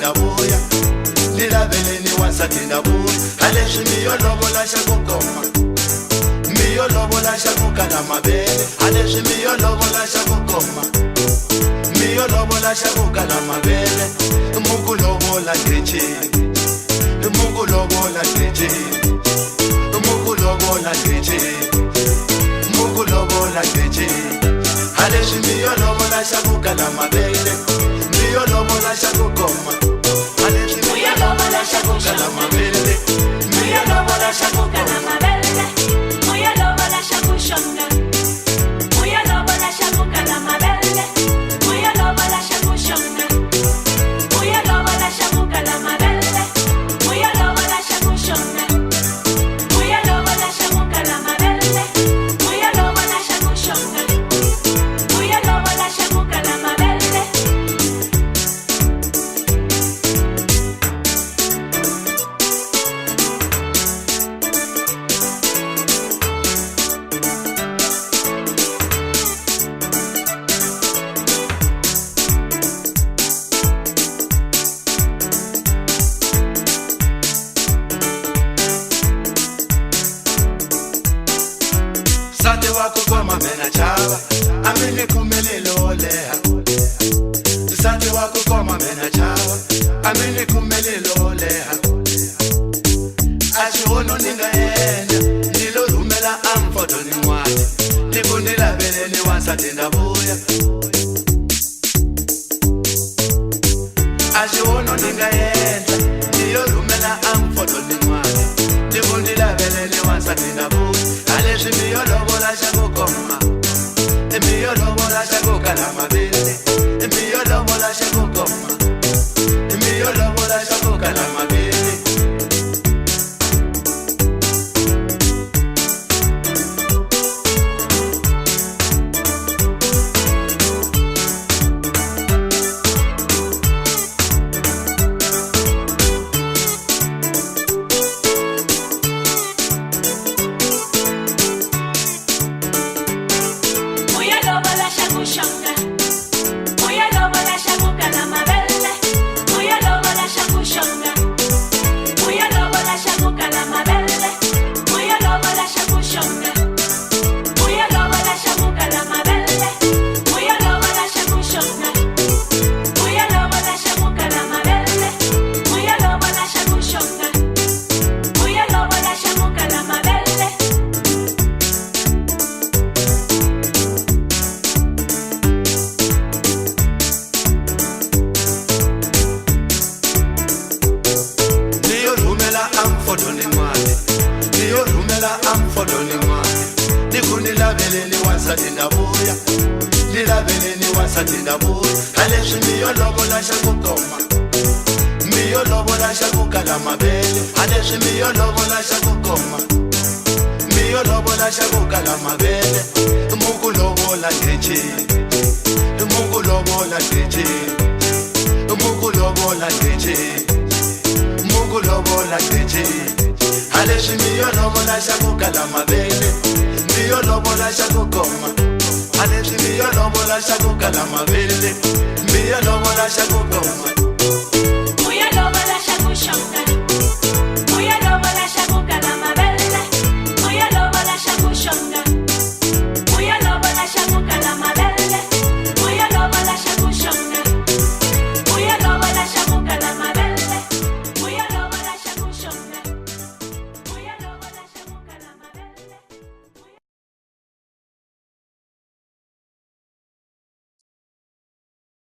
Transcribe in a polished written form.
wasatindabuya lilaveleni wasatindabuya aleswi miyolovola xa ku koma miyolovola xa ku kala mavele aleswi miyolovola xa ku koma miyolovola xa ku kala mavele mukulovola ngecini mukulovola ngecini mukulovola ngecini mukulovola ngecini aleswi miyolovola xa ku kala mavele miyolovola xa ku koma aleswi miyolovola xa ku kala mavele miyolovola xa ku kala mavele miyolovola xa ku shonga miyolovola xa ku kala mavele miyolovola xa ku shonga miyolovola xa ku kala mavele miyolovola xa ku shonga miyolovola xa ku kala mavele miyolovola xa ku shonga miyolovola xa ku kala mavele. Sate wako koma mena chava amene kumelelo leha Sate wako koma mena chava amene kumelelo leha Ashono ningaenda nilo rumela amfoto ni mwani Nikundila vele ni wasatindabuya Ashono ningaenda nilo rumela amfoto ni mwani Nikundila vele ni wasatindabuya aleswi miyolovola xa ku koma miyolovola xa ku kala mavele miyolovola xa ku koma miyolovola xa ku kala mavele muyalovola xa ku shonga muyalovola xa ku kala mavele muyalovola xa ku shonga muyalovola xa ku kala mavele muyalovola xa ku shonga muyalovola xa ku kala mavele muyalovola xa ku shonga muyalovola xa ku kala mavele muyalovola xa ku shonga muyalovola xa ku kala mavele. Amfodoni mwani niyo rumela amfodoni mwani nikunilaveleni wasatindabuya lilaveleni wasatindabuya aleswi miyolovola xa ku koma miyolovola xa ku kala mavele aleswi miyolovola xa ku koma miyolovola xa ku kala mavele mukulovola ngecini mukulovola ngecini mukulovola ngecini mukulovola ngecini aleswi miyolovola xa ku kala mavele miyolovola xa ku koma aleswi miyolovola xa ku kala mavele miyolovola xa ku koma